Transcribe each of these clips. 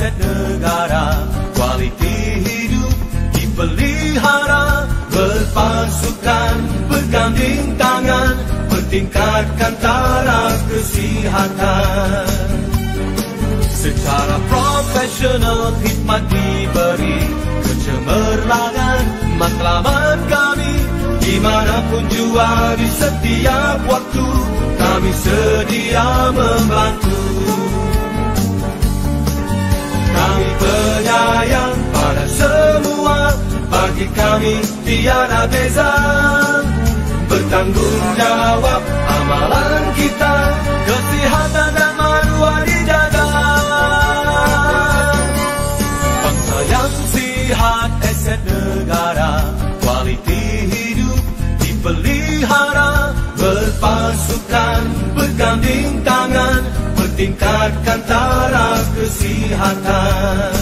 aset negara. Kualiti hidup dipelihara, berpasukan, berganding tangan, bertingkatkan taraf kesihatan. Secara profesional khidmat diberi, kecemerlangan matlamat kami. Dimanapun jua di setiap waktu, kami sedia membantu. Kami penyayang pada semua, bagi kami tiada beza. Bertanggung jawab amalan kita, kesihatan dan maruah dijaga. Bangsa yang sihat aset negara, kualiti hidup dipelihara, berpasukan, berganding tangan, bertingkatkan taraf kesihatan.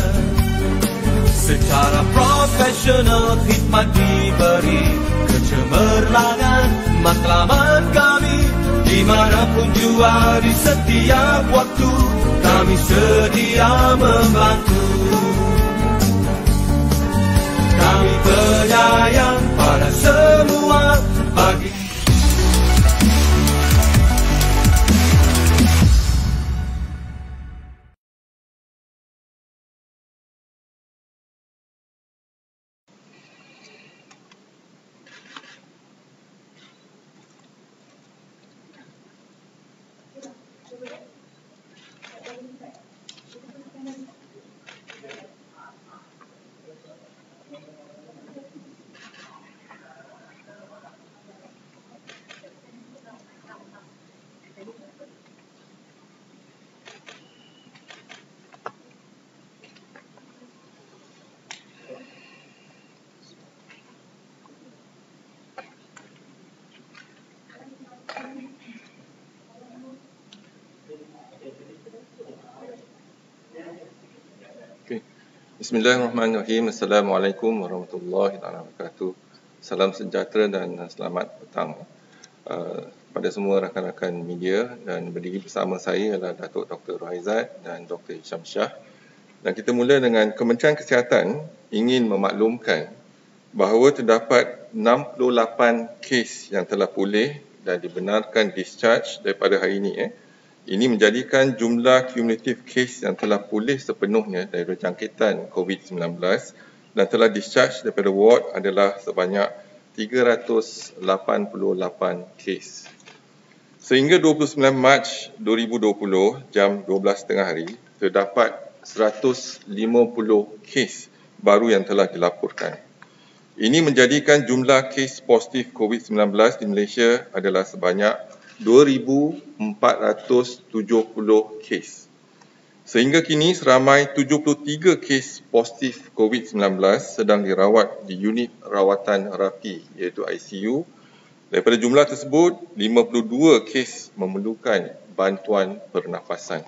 Secara profesional khidmat diberi, kecemerlangan matlamat kami. Dimanapun jua di setiap waktu, kami sedia membantu. Kami penyayang pada semua, bagi Bismillahirrahmanirrahim. Assalamualaikum warahmatullahi wabarakatuh. Salam sejahtera dan selamat petang pada semua rakan-rakan media, dan berdiri bersama saya adalah Datuk Dr. Rohaizat dan Dr. Hisham Shah. Dan kita mula dengan Kementerian Kesihatan ingin memaklumkan bahawa terdapat 68 kes yang telah pulih dan dibenarkan discharge daripada hari ini. Ini menjadikan jumlah kumulatif kes yang telah pulih sepenuhnya dari jangkitan COVID-19 dan telah discharge daripada ward adalah sebanyak 388 kes. Sehingga 29 Mac 2020 jam 12.30 hari, terdapat 150 kes baru yang telah dilaporkan. Ini menjadikan jumlah kes positif COVID-19 di Malaysia adalah sebanyak 2,470 kes. Sehingga kini seramai 73 kes positif COVID-19 sedang dirawat di unit rawatan rapi iaitu ICU. Daripada jumlah tersebut, 52 kes memerlukan bantuan pernafasan.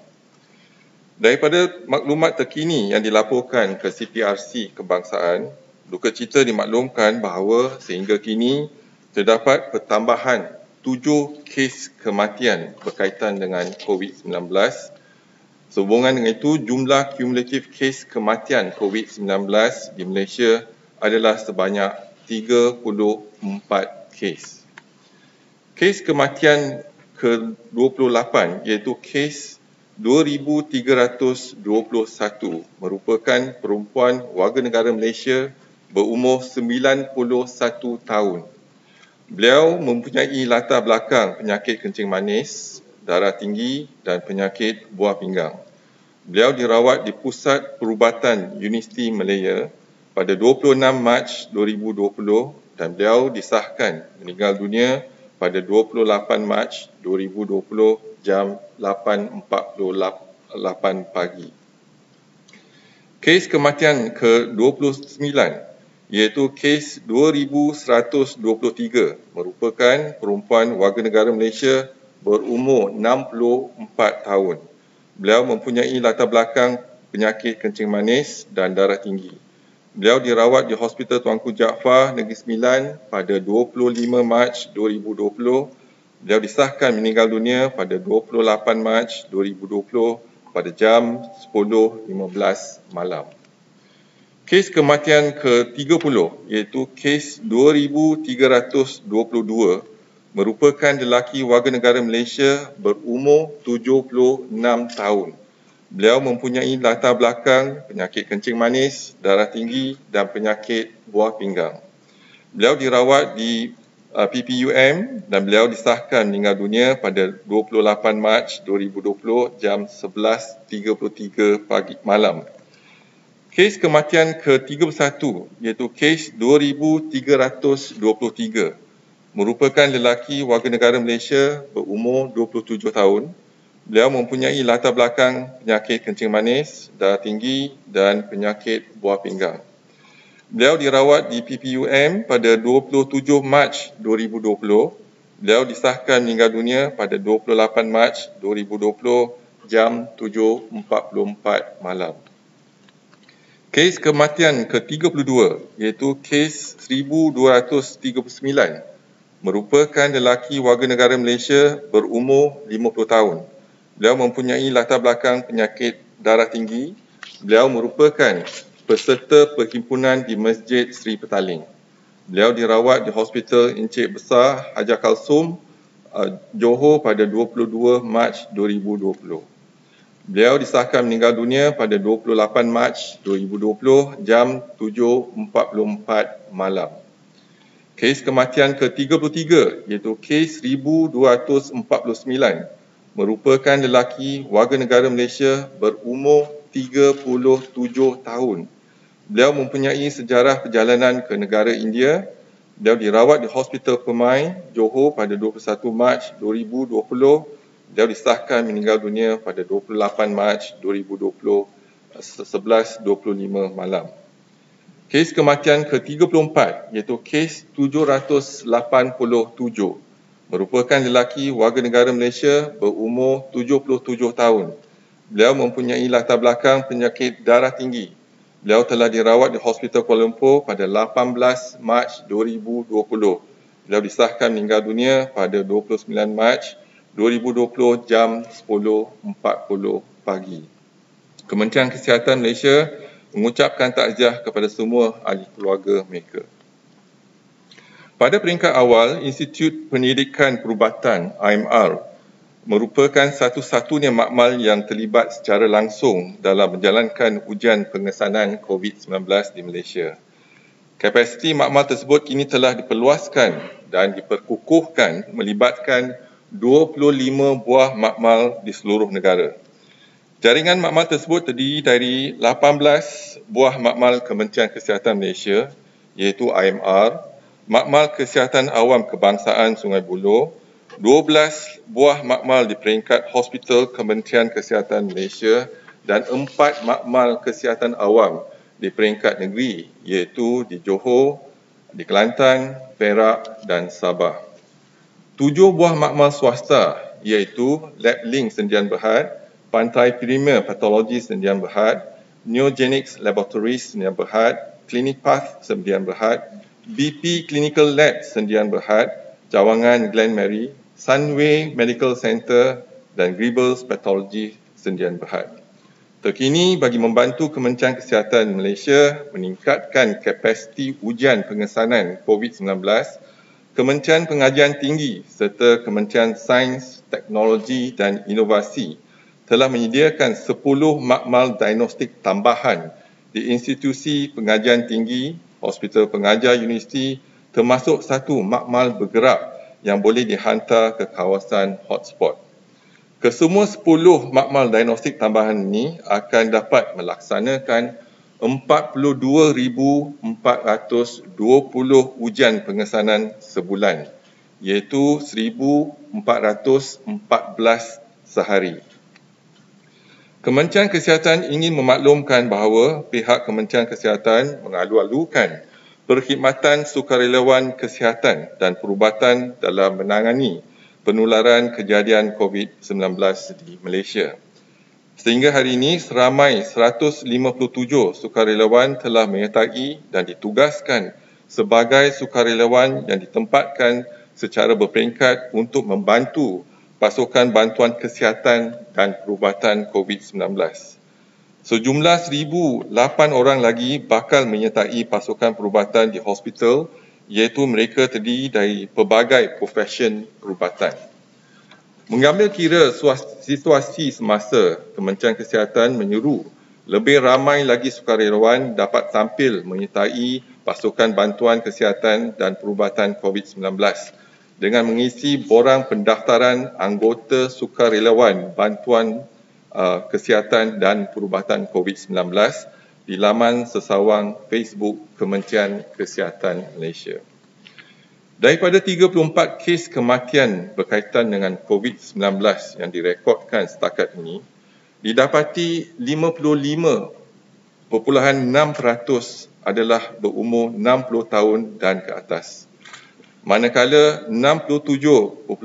Daripada maklumat terkini yang dilaporkan ke CPRC Kebangsaan, duka cita dimaklumkan bahawa sehingga kini terdapat pertambahan 7 kes kematian berkaitan dengan COVID-19. Sehubungan dengan itu, jumlah kumulatif kes kematian COVID-19 di Malaysia adalah sebanyak 34 kes. Kes kematian ke-28 iaitu kes 2,321 merupakan perempuan warga negara Malaysia berumur 91 tahun. Beliau mempunyai latar belakang penyakit kencing manis, darah tinggi dan penyakit buah pinggang. Beliau dirawat di Pusat Perubatan Universiti Malaya pada 26 Mac 2020 dan beliau disahkan meninggal dunia pada 28 Mac 2020 jam 8.48 pagi. Kes kematian ke-29 iaitu kes 2,123 merupakan perempuan warga negara Malaysia berumur 64 tahun. Beliau mempunyai latar belakang penyakit kencing manis dan darah tinggi. Beliau dirawat di Hospital Tuanku Jaafar Negeri Sembilan pada 25 Mac 2020. Beliau disahkan meninggal dunia pada 28 Mac 2020 pada jam 10.15 malam. Kes kematian ke-30 iaitu kes 2322 merupakan lelaki warga negara Malaysia berumur 76 tahun. Beliau mempunyai latar belakang penyakit kencing manis, darah tinggi dan penyakit buah pinggang. Beliau dirawat di PPUM dan beliau disahkan meninggal dunia pada 28 Mac 2020 jam 11.33 pagi malam. Kes kematian ke-31 iaitu kes 2323 merupakan lelaki warga negara Malaysia berumur 27 tahun. Beliau mempunyai latar belakang penyakit kencing manis, darah tinggi dan penyakit buah pinggang. Beliau dirawat di PPUM pada 27 Mac 2020. Beliau disahkan meninggal dunia pada 28 Mac 2020 jam 7.44 malam. Kes kematian ke-32 iaitu kes 1239 merupakan lelaki warga negara Malaysia berumur 50 tahun. Beliau mempunyai latar belakang penyakit darah tinggi. Beliau merupakan peserta perhimpunan di Masjid Seri Petaling. Beliau dirawat di Hospital Encik Besar Hajar Kalsum, Johor pada 22 Mac 2020. Beliau disahkan meninggal dunia pada 28 Mac 2020 jam 7.44 malam. Kes kematian ke-33 iaitu kes 1249 merupakan lelaki warga negara Malaysia berumur 37 tahun. Beliau mempunyai sejarah perjalanan ke negara India. Beliau dirawat di Hospital Permai, Johor pada 21 Mac 2020. Beliau disahkan meninggal dunia pada 28 Mac 2020, 11.25 malam. Kes kematian ke-34 iaitu kes 787 merupakan lelaki warga negara Malaysia berumur 77 tahun. Beliau mempunyai latar belakang penyakit darah tinggi. Beliau telah dirawat di Hospital Kuala Lumpur pada 18 Mac 2020. Beliau disahkan meninggal dunia pada 29 Mac 2020 jam 10.40 pagi. Kementerian Kesihatan Malaysia mengucapkan takziah kepada semua ahli keluarga mereka. Pada peringkat awal, Institut Pendidikan Perubatan IMR merupakan satu-satunya makmal yang terlibat secara langsung dalam menjalankan ujian pengesanan COVID-19 di Malaysia. Kapasiti makmal tersebut kini telah diperluaskan dan diperkukuhkan melibatkan 25 buah makmal di seluruh negara. Jaringan makmal tersebut terdiri dari 18 buah makmal Kementerian Kesihatan Malaysia iaitu IMR, Makmal Kesihatan Awam Kebangsaan Sungai Buloh, 12 buah makmal di peringkat Hospital Kementerian Kesihatan Malaysia dan 4 makmal kesihatan awam di peringkat negeri iaitu di Johor, di Kelantan, Perak dan Sabah. 7 buah makmal swasta iaitu Lab Link Sdn Bhd, Pantai Premier Patologi Sdn Bhd, Neogenics Laboratories Sdn Bhd, Clinic Path Sdn Bhd, BP Clinical Lab Sdn Bhd, Cawangan Glen Mary, Sunway Medical Center dan Gribbles Pathology Sdn Bhd. Terkini bagi membantu Kementerian Kesihatan Malaysia meningkatkan kapasiti ujian pengesanan COVID-19, Kementerian Pengajian Tinggi serta Kementerian Sains, Teknologi dan Inovasi telah menyediakan 10 makmal diagnostik tambahan di institusi pengajian tinggi, hospital pengajar universiti termasuk 1 makmal bergerak yang boleh dihantar ke kawasan hotspot. Kesemua 10 makmal diagnostik tambahan ini akan dapat melaksanakan 42,420 ujian pengesanan sebulan, iaitu 1,414 sehari. Kementerian Kesihatan ingin memaklumkan bahawa pihak Kementerian Kesihatan mengalu-alukan perkhidmatan sukarelawan kesihatan dan perubatan dalam menangani penularan kejadian COVID-19 di Malaysia. Sehingga hari ini, seramai 157 sukarelawan telah menyertai dan ditugaskan sebagai sukarelawan yang ditempatkan secara berperingkat untuk membantu pasokan bantuan kesihatan dan perubatan COVID-19. Sejumlah 1,008 orang lagi bakal menyertai pasukan perubatan di hospital, iaitu mereka terdiri dari pelbagai profesion perubatan. Mengambil kira situasi semasa, Kementerian Kesihatan menyeru lebih ramai lagi sukarelawan dapat tampil menyertai pasukan bantuan kesihatan dan perubatan COVID-19 dengan mengisi borang pendaftaran anggota sukarelawan bantuan kesihatan dan perubatan COVID-19 di laman sesawang Facebook Kementerian Kesihatan Malaysia. Daripada 34 kes kematian berkaitan dengan COVID-19 yang direkodkan setakat ini, didapati 55.6% adalah berumur 60 tahun dan ke atas. Manakala 67.6%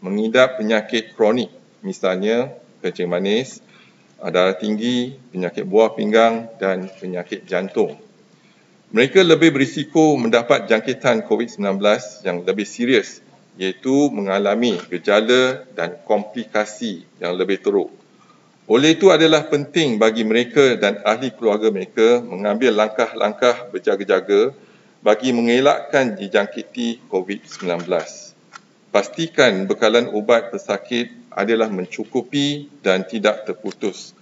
mengidap penyakit kronik, misalnya kencing manis, darah tinggi, penyakit buah pinggang dan penyakit jantung. Mereka lebih berisiko mendapat jangkitan COVID-19 yang lebih serius, iaitu mengalami gejala dan komplikasi yang lebih teruk. Oleh itu adalah penting bagi mereka dan ahli keluarga mereka mengambil langkah-langkah berjaga-jaga bagi mengelakkan dijangkiti COVID-19. Pastikan bekalan ubat pesakit adalah mencukupi dan tidak terputus.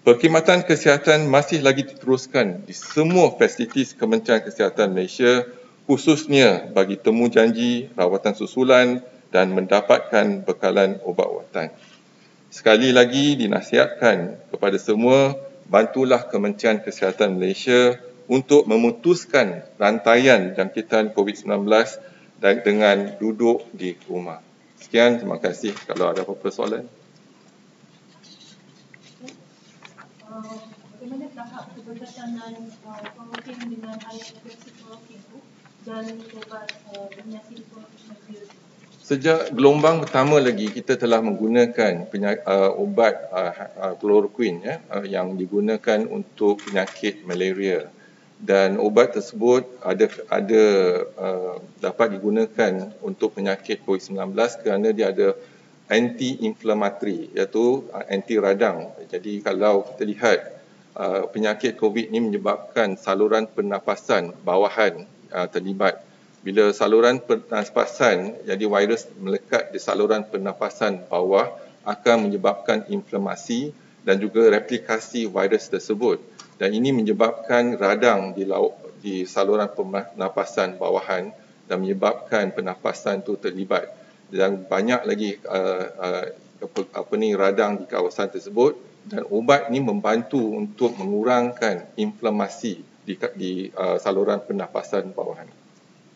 Perkhidmatan kesihatan masih lagi diteruskan di semua fasilitis Kementerian Kesihatan Malaysia, khususnya bagi temu janji, rawatan susulan dan mendapatkan bekalan ubat-ubatan. Sekali lagi dinasihatkan kepada semua, bantulah Kementerian Kesihatan Malaysia untuk memutuskan rantaian jangkitan COVID-19 dan dengan duduk di rumah. Sekian, terima kasih. Kalau ada apa-apa soalan. Bagaimana tahap keberkaitan kloroquin dengan air infeksi kloroquin dan ubat penyakit kloroquin? Sejak gelombang pertama lagi, kita telah menggunakan ubat kloroquin yang digunakan untuk penyakit malaria. Dan ubat tersebut dapat digunakan untuk penyakit COVID-19 kerana dia ada anti-inflammatory, iaitu anti radang. Jadi kalau kita lihat penyakit COVID ini menyebabkan saluran pernafasan bawahan terlibat. Bila saluran pernafasan, jadi virus melekat di saluran pernafasan bawah akan menyebabkan inflamasi dan juga replikasi virus tersebut. Dan ini menyebabkan radang di saluran pernafasan bawahan dan menyebabkan pernafasan itu terlibat. Dan banyak lagi radang di kawasan tersebut, dan ubat ini membantu untuk mengurangkan inflamasi di saluran pernafasan bawahan.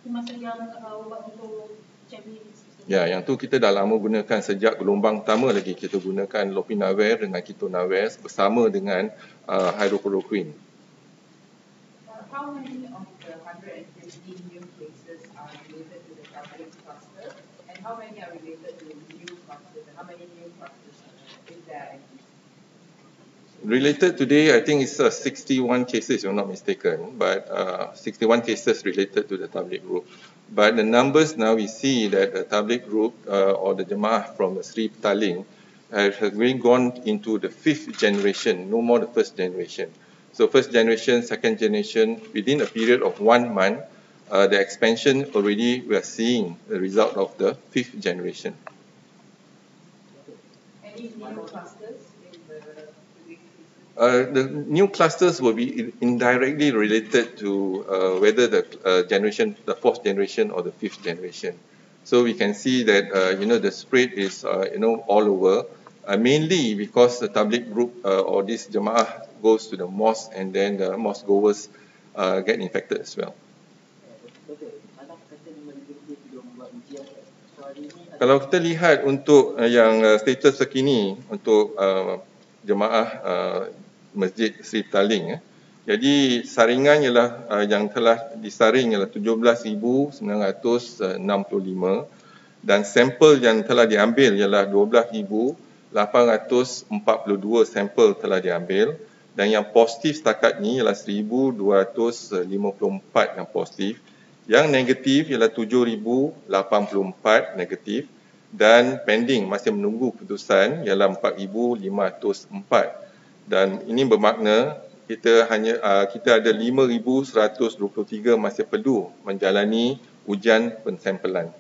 Masa yang ubat untuk HIV? Ya, yang tu kita dah lama gunakan sejak gelombang pertama lagi. Kita gunakan lopinavir dengan kitonavir bersama dengan hydrochloroquine. How many of the 150 new cases are related to the Catholic cluster, and how many are related to the new clusters, and how many new clusters is there? Related today, I think it's 61 cases, if I'm not mistaken, but 61 cases related to the Tabligh group. But the numbers now we see that the Tabligh group or the Jemaah from the Sri Petaling has really gone into the 5th generation, no more the 1st generation. So 1st generation, 2nd generation, within a period of 1 month, the expansion already we are seeing the result of the 5th generation. Any new clusters in the the new clusters will be indirectly related to whether the the 4th generation or the 5th generation. So we can see that the spread is all over, mainly because the Tabligh group or this Jemaah goes to the mosque, and then the mosque goers get infected as well. Kalau kita lihat untuk yang status terkini untuk Jemaah Masjid Sri Petaling, jadi saringan ialah yang telah disaring ialah 17,965 dan sampel yang telah diambil ialah 12,842 sampel telah diambil, dan yang positif setakat ini ialah 1,254 yang positif. Yang negatif ialah 7,084 negatif, dan pending masih menunggu keputusan ialah 4,504 dan ini bermakna kita ada 5,123 masih perlu menjalani ujian pensampelan.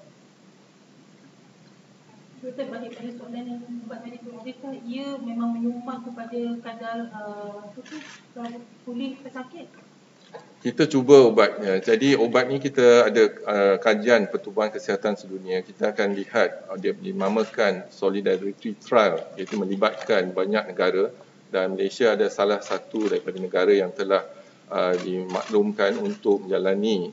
Doktor, balik pada soalan yang ubat medical, adakah ia memang menyumbang kepada kadar pulih pesakit? Kita cuba ubatnya. Jadi ubat ni kita ada kajian Pertubuhan Kesihatan Sedunia. Kita akan lihat dia dinamakan Solidarity Trial, iaitu melibatkan banyak negara dan Malaysia ada salah satu daripada negara yang telah dimaklumkan untuk menjalani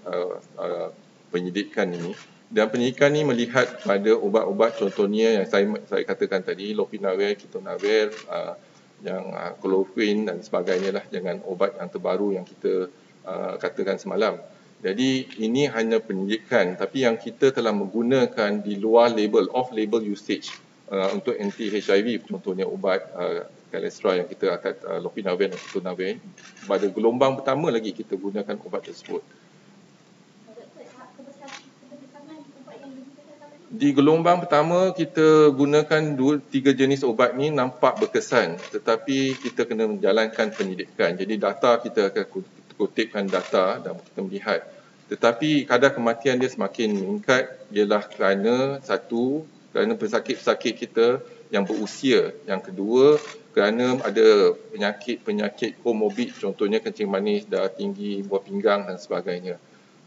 penyidikan ini. Dan penyidikan ini melihat pada ubat-ubat contohnya yang saya katakan tadi, lopinavir, ketonavir, yang chloroquine dan sebagainya lah, dengan obat yang terbaru yang kita katakan semalam. Jadi ini hanya penyidikan, tapi yang kita telah menggunakan di luar label, off-label usage untuk anti-HIV, contohnya ubat kolesterol yang kita akan lopinavir dan ketonavir. Pada gelombang pertama lagi kita gunakan ubat tersebut. Di gelombang pertama kita gunakan 3 jenis ubat ni nampak berkesan, tetapi kita kena menjalankan penyidikan. Jadi data kita akan kutipkan data dan kita melihat. Tetapi kadar kematian dia semakin meningkat ialah kerana kerana pesakit-pesakit kita yang berusia. Yang kedua, kerana ada penyakit komorbid, contohnya kencing manis, darah tinggi, buah pinggang dan sebagainya.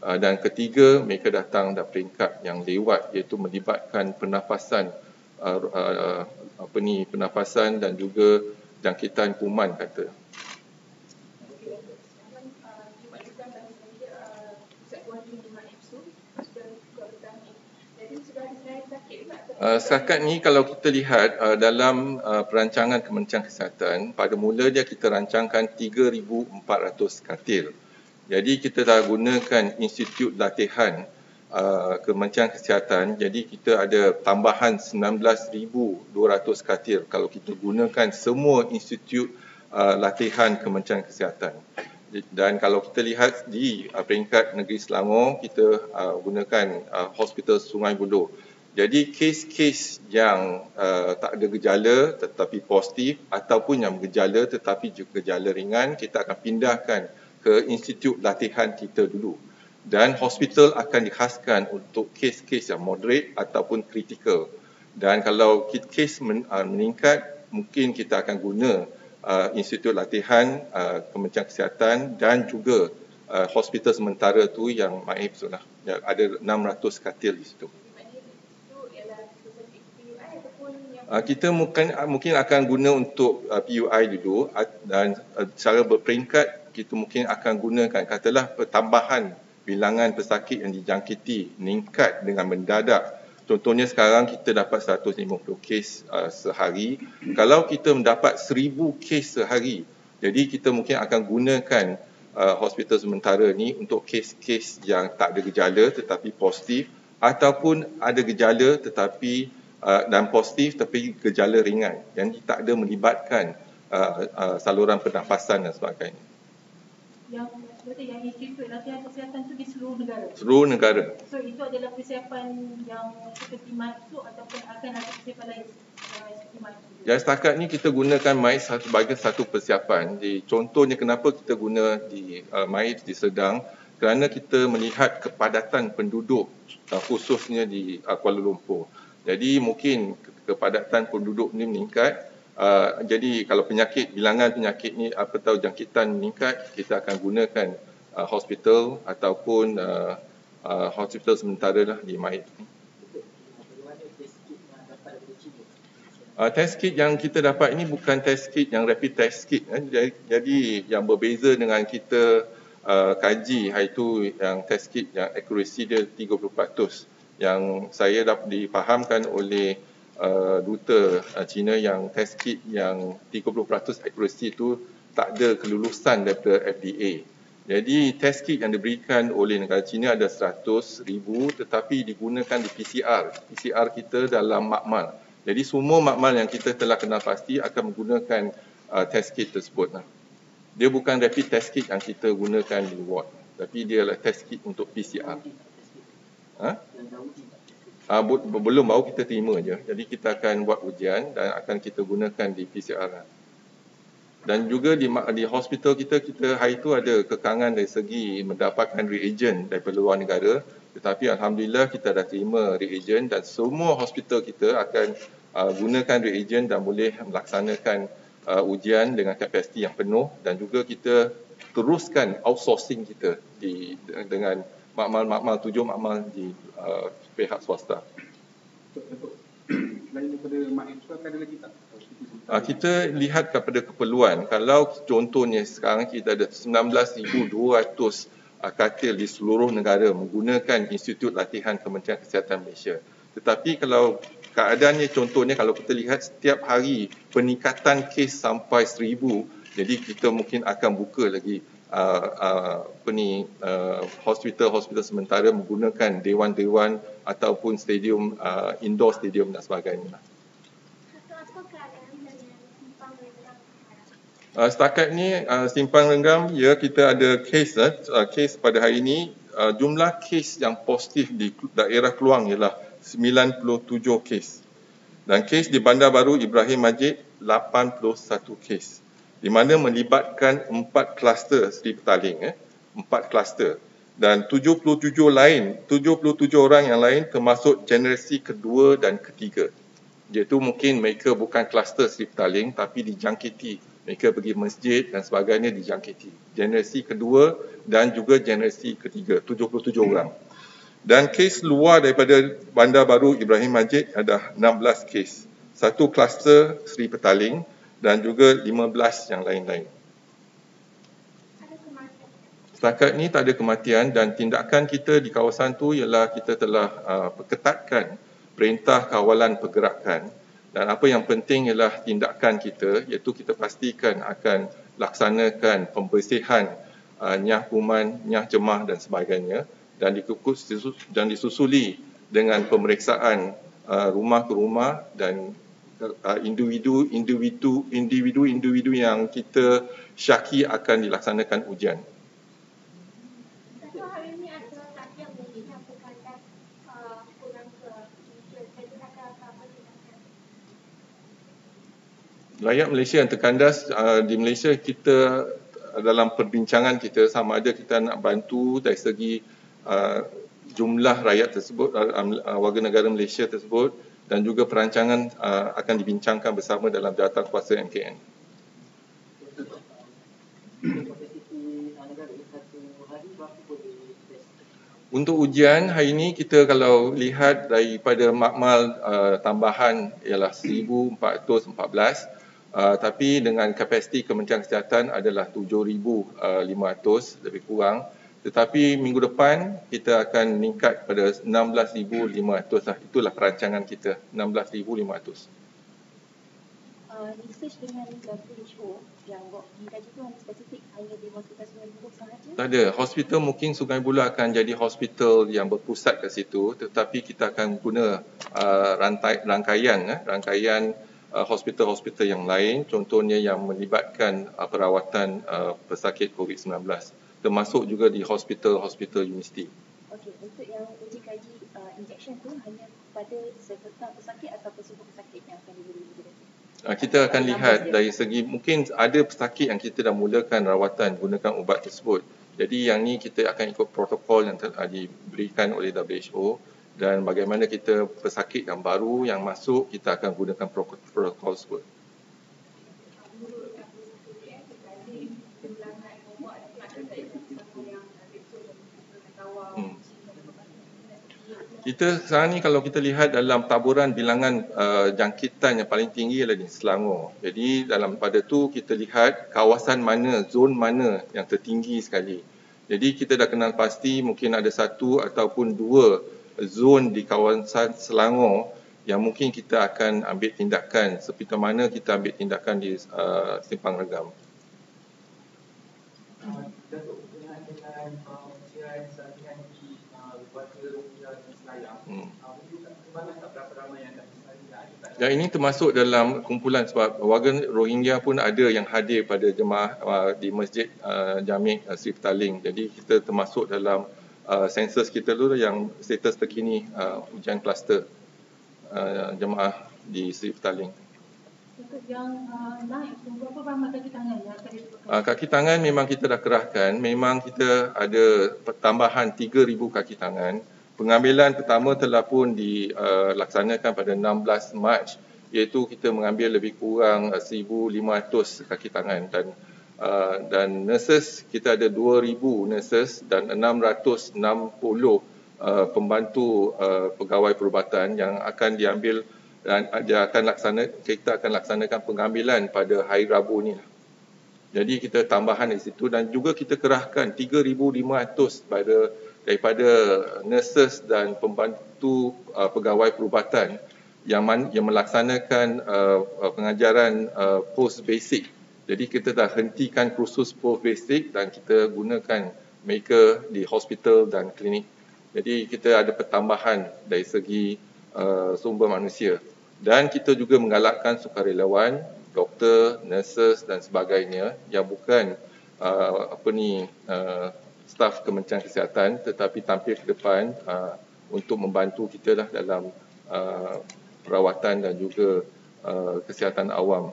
Dan ketiga, mereka datang dari peringkat yang lewat, iaitu melibatkan pernafasan pernafasan dan juga jangkitan kuman kata. Setakat ni kalau kita lihat dalam perancangan Kementerian Kesihatan, pada mula dia kita rancangkan 3,400 katil. Jadi kita dah gunakan institut latihan Kementerian Kesihatan, jadi kita ada tambahan 19,200 katil kalau kita gunakan semua institut latihan Kementerian Kesihatan. Dan kalau kita lihat di peringkat negeri Selangor, kita gunakan Hospital Sungai Buloh. Jadi kes-kes yang tak ada gejala tetapi positif ataupun yang bergejala tetapi juga gejala ringan, kita akan pindahkan ke institut latihan kita dulu. Dan hospital akan dikhaskan untuk kes-kes yang moderate ataupun kritikal. Dan kalau kes meningkat, mungkin kita akan guna institut latihan Kementerian Kesihatan dan juga hospital sementara tu yang Maif sudah ada 600 katil di situ. Kita mungkin akan guna untuk PUI dulu dan secara berperingkat kita mungkin akan gunakan, katalah pertambahan bilangan pesakit yang dijangkiti meningkat dengan mendadak. Contohnya sekarang kita dapat 150 kes sehari. Kalau kita mendapat 1,000 kes sehari, jadi kita mungkin akan gunakan hospital sementara ni untuk kes-kes yang tak ada gejala tetapi positif ataupun ada gejala tetapi dan positif tapi gejala ringan yang tak ada melibatkan saluran pernafasan dan sebagainya. Yang institut latihan kesihatan itu di seluruh negara? Seluruh negara. So itu adalah persiapan yang seperti MAIP ataupun akan ada persiapan lain seperti MAIP? Ya, setakat ni kita gunakan MAIP sebagai satu persiapan. Contohnya kenapa kita guna di MAIP di Sedang, kerana kita melihat kepadatan penduduk khususnya di Kuala Lumpur. Jadi mungkin kepadatan penduduk ni meningkat. Jadi kalau bilangan penyakit ni atau jangkitan meningkat, kita akan gunakan hospital ataupun hospital sementara lah di MAIP. Test kit yang kita dapat ini bukan test kit yang rapid test kit. Jadi yang berbeza dengan kita kaji, iaitu yang test kit yang accuracy dia 30%. Yang saya dapat difahamkan oleh duta China yang test kit yang 30% accuracy itu tak ada kelulusan daripada FDA. Jadi test kit yang diberikan oleh negara China ada 100,000 tetapi digunakan di PCR. PCR kita dalam makmal. Jadi semua makmal yang kita telah kenal pasti akan menggunakan test kit tersebut. Dia bukan rapid test kit yang kita gunakan di ward, tapi dia adalah test kit untuk PCR. Belum, baru kita terima je. Jadi kita akan buat ujian dan akan kita gunakan di PCR. Dan juga di hospital kita hari itu ada kekangan dari segi mendapatkan reagent daripada luar negara. Tetapi Alhamdulillah kita dah terima reagent dan semua hospital kita akan gunakan reagent dan boleh melaksanakan ujian dengan kapasiti yang penuh. Dan juga kita teruskan outsourcing kita dengan makmal 7 makmal di pihak swasta. Selain daripada makmal itu akan ada lagi tak? Kita lihat kepada keperluan. Kalau contohnya sekarang kita ada 19,200 katil di seluruh negara menggunakan Institut Latihan Kementerian Kesihatan Malaysia. Tetapi kalau keadaannya contohnya kalau kita lihat setiap hari peningkatan kes sampai 1,000, jadi kita mungkin akan buka lagi hospital-hospital sementara menggunakan dewan-dewan ataupun stadium, indoor stadium dan sebagainya. Setakat ni Simpang Renggam, ya, kita ada kes pada hari ini. Jumlah kes yang positif di daerah Keluang ialah 97 kes. Dan kes di Bandar Baru Ibrahim Majid 81 kes. Di mana melibatkan 4 kluster Seri Petaling, 4 kluster. Dan 77 orang yang lain termasuk generasi kedua dan ketiga. Iaitu mungkin mereka bukan kluster Seri Petaling tapi dijangkiti. Mereka pergi masjid dan sebagainya dijangkiti. Generasi kedua dan juga generasi ketiga, 77 orang. Dan kes luar daripada Bandar Baru Ibrahim Majid ada 16 kes. 1 kluster Seri Petaling dan juga 15 yang lain-lain. Setakat ni tak ada kematian dan tindakan kita di kawasan tu ialah kita telah perketatkan perintah kawalan pergerakan. Dan apa yang penting ialah tindakan kita, iaitu kita pastikan akan laksanakan pembersihan nyah kuman, nyah jemah dan sebagainya dan disusuli dengan pemeriksaan rumah ke rumah dan individu yang kita syaki akan dilaksanakan ujian. Rakyat Malaysia yang terkandas di Malaysia, kita dalam perbincangan kita sama ada kita nak bantu dari segi jumlah rakyat tersebut, warga negara Malaysia tersebut dan juga perancangan akan dibincangkan bersama dalam jawatankuasa MKN. Untuk ujian hari ini kita kalau lihat daripada makmal tambahan ialah 1,414. Tapi dengan kapasiti Kementerian Kesihatan adalah 7,500 lebih kurang. Tetapi minggu depan kita akan meningkat kepada 16,500 lah. Itulah perancangan kita, 16,500. Research dengan WHO yang dikaji itu hanya spesifik hanya di Hospital Sungai Buloh sahaja? Tak ada. Hospital mungkin Sungai Buloh akan jadi hospital yang berpusat ke situ. Tetapi kita akan guna rangkaian hospital-hospital yang lain, contohnya yang melibatkan perawatan pesakit COVID-19, termasuk juga di hospital-hospital universiti. Okey, untuk yang uji kaji injection tu hanya pada sebatang pesakit atau semua pesakit yang akan diberi? Kita akan lihat dari segi, mungkin ada pesakit yang kita dah mulakan rawatan gunakan ubat tersebut. Jadi yang ni kita akan ikut protokol yang telah diberikan oleh WHO. Dan bagaimana kita pesakit yang baru yang masuk, kita akan gunakan protokol tersebut. Kita sekarang ni kalau kita lihat dalam taburan bilangan jangkitan yang paling tinggi adalah di Selangor. Jadi pada tu kita lihat kawasan mana, zon mana yang tertinggi sekali. Jadi kita dah kenal pasti mungkin ada 1 ataupun 2 zon di kawasan Selangor yang mungkin kita akan ambil tindakan seperti mana kita ambil tindakan di Simpang Renggam. Dan ini termasuk dalam kumpulan sebab warga Rohingya pun ada yang hadir pada jemaah di Masjid Jami' Seri Petaling. Jadi kita termasuk dalam sensus kita dulu yang status terkini ujian kluster jemaah di Seri Petaling. Untuk yang naik tu, berapa ramai kaki tangan yang akan diperlukan? Kaki tangan memang kita dah kerahkan, memang kita ada tambahan 3,000 kaki tangan. Pengambilan pertama telah pun dilaksanakan pada 16 Mac, iaitu kita mengambil lebih kurang 1,500 kaki tangan dan nurses kita ada 2,000 nurses dan 660 pembantu pegawai perubatan yang akan diambil dan kita akan laksanakan pengambilan pada hari Rabu ni. Jadi kita tambahan di situ dan juga kita kerahkan 3,500 daripada nurses dan pembantu pegawai perubatan yang melaksanakan pengajaran post basic. Jadi kita dah hentikan kursus post basic dan kita gunakan mereka di hospital dan klinik. Jadi kita ada pertambahan dari segi sumber manusia. Dan kita juga menggalakkan sukarelawan, doktor, nurses dan sebagainya yang bukan staf Kementerian Kesihatan tetapi tampil ke depan untuk membantu kita lah dalam perawatan dan juga kesihatan awam.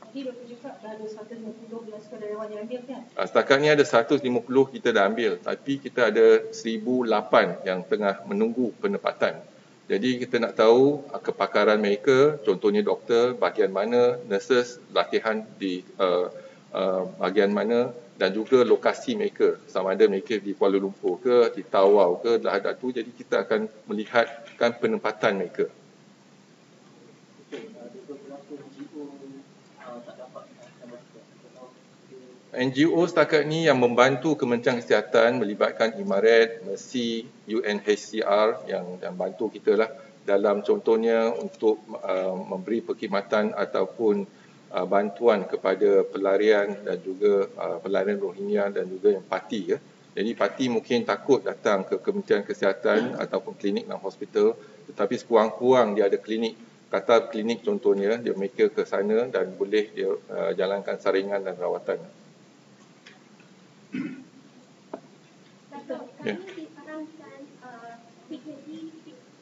Jadi doktor cakap dah ada 150 yang sukarelawan yang ambil kan? Setakat ni ada 150 kita dah ambil, tapi kita ada 1,008 yang tengah menunggu penempatan. Jadi kita nak tahu kepakaran mereka, contohnya doktor, bahagian mana, nurses, latihan di bahagian mana dan juga lokasi mereka. Sama ada mereka di Kuala Lumpur ke, di Tawau ke, dah ada tu. Jadi kita akan melihatkan penempatan mereka. NGO setakat ni yang membantu Kementerian Kesihatan melibatkan Imaret, Mercy, UNHCR yang bantu kita lah dalam contohnya untuk memberi perkhidmatan ataupun bantuan kepada pelarian dan juga pelarian Rohingya dan juga yang parti. Jadi parti mungkin takut datang ke Kementerian Kesihatan ataupun klinik dan hospital, tetapi sekurang-kurang dia ada klinik, kata klinik contohnya, dia mereka ke sana dan boleh dia jalankan saringan dan rawatan. Dato', kami disarankan PKD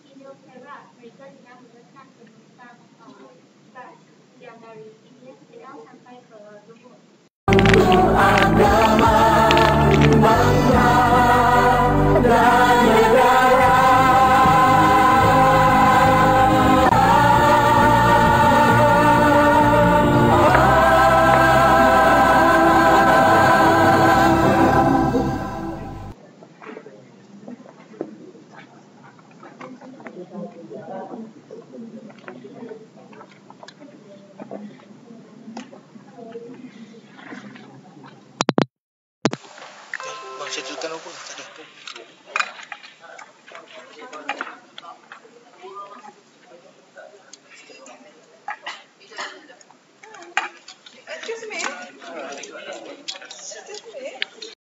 Sino Perak mereka dengan menggunakan penumpang bas yang dari